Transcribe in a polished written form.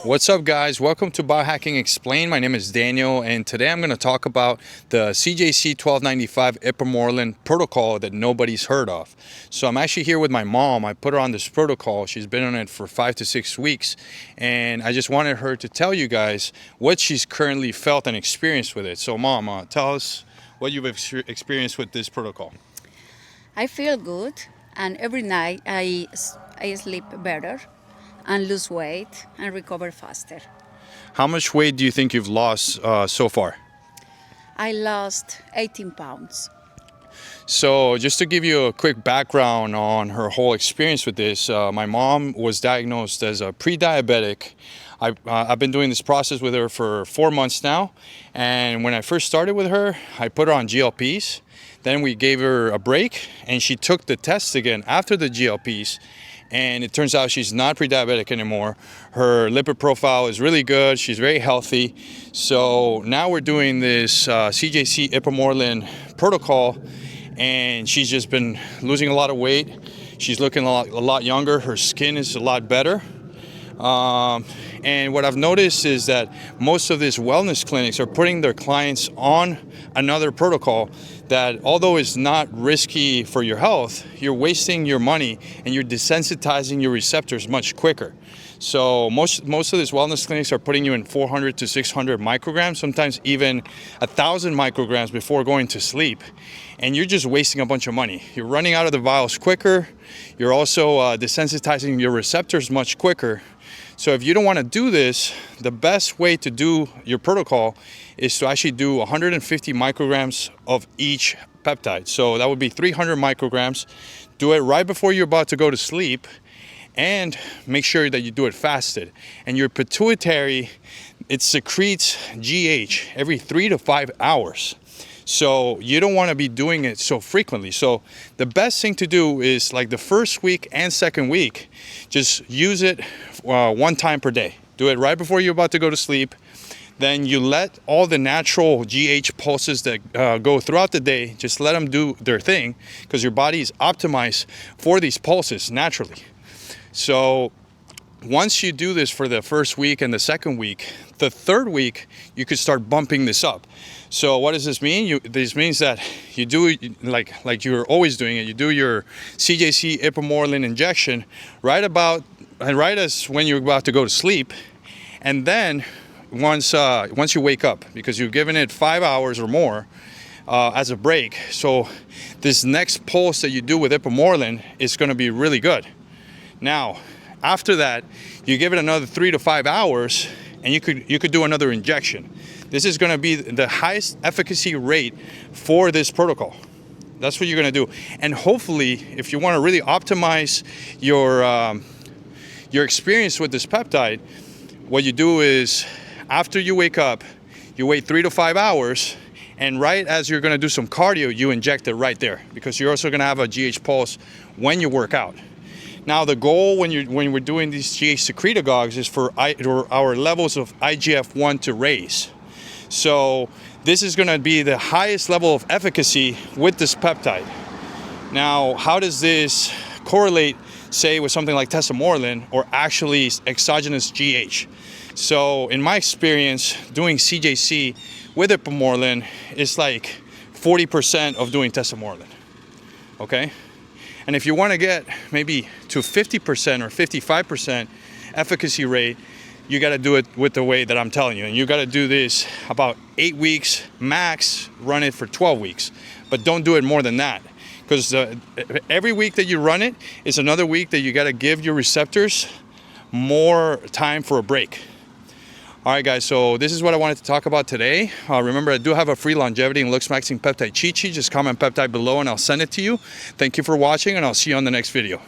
What's up, guys? Welcome to Biohacking Explained. My name is Daniel, and today I'm going to talk about the CJC-1295 Ipamorelin protocol that nobody's heard of. So I'm actually here with my mom. I put her on this protocol. She's been on it for 5 to 6 weeks, and I just wanted her to tell you guys what she's currently felt and experienced with it. So Mom, tell us what you've experienced with this protocol. I feel good, and every night I sleep better and lose weight and recover faster. How much weight do you think you've lost so far? I lost 18 pounds. So just to give you a quick background on her whole experience with this, my mom was diagnosed as a pre-diabetic. I've been doing this process with her for 4 months now, and when I first started with her, I put her on GLPs. Then we gave her a break, and she took the test again after the GLPs, and it turns out she's not pre-diabetic anymore. Her lipid profile is really good. She's very healthy. So now we're doing this CJC Ipamorelin protocol, and she's just been losing a lot of weight. She's looking a lot younger. Her skin is a lot better. And what I've noticed is that most of these wellness clinics are putting their clients on another protocol that, although it's not risky for your health, you're wasting your money and you're desensitizing your receptors much quicker. So most of these wellness clinics are putting you in 400 to 600 micrograms, sometimes even 1,000 micrograms before going to sleep. And you're just wasting a bunch of money. You're running out of the vials quicker. You're also desensitizing your receptors much quicker. So if you don't want to do this, the best way to do your protocol is to actually do 150 micrograms of each peptide. So that would be 300 micrograms. Do it right before you're about to go to sleep, and make sure that you do it fasted. And your pituitary, it secretes GH every 3 to 5 hours. So you don't want to be doing it so frequently. So the best thing to do is, like, the first week and second week, just use it one time per day. Do it right before you're about to go to sleep. Then you let all the natural GH pulses that go throughout the day, just let them do their thing, because your body is optimized for these pulses naturally. So once you do this for the first week and the second week, the third week, you could start bumping this up. So what does this mean? This means that you do like you're always doing it. You do your CJC Ipamorelin injection right as when you're about to go to sleep, and then once you wake up, because you've given it 5 hours or more as a break. So this next pulse that you do with Ipamorelin is going to be really good. Now, after that, you give it another 3 to 5 hours, and you could do another injection. This is going to be the highest efficacy rate for this protocol. That's what you're going to do. And hopefully, if you want to really optimize your experience with this peptide, what you do is, after you wake up, you wait 3 to 5 hours, and right as you're going to do some cardio, you inject it right there, because you're also going to have a GH pulse when you work out. Now, the goal when we're doing these GH secretagogues is for our levels of IGF-1 to raise. So this is going to be the highest level of efficacy with this peptide. Now, how does this correlate, say, with something like tesamorelin or actually exogenous GH? So in my experience, doing CJC with Ipamorelin is like 40% of doing tesamorelin, okay? And if you want to get maybe to 50% or 55% efficacy rate, you got to do it with the way that I'm telling you. And you got to do this about 8 weeks max, run it for 12 weeks. But don't do it more than that, because every week that you run it is another week that you got to give your receptors more time for a break. All right, guys, so this is what I wanted to talk about today. Remember, I do have a free longevity and Looksmaxxing peptide cheat sheet. Just comment peptide below and I'll send it to you. Thank you for watching, and I'll see you on the next video.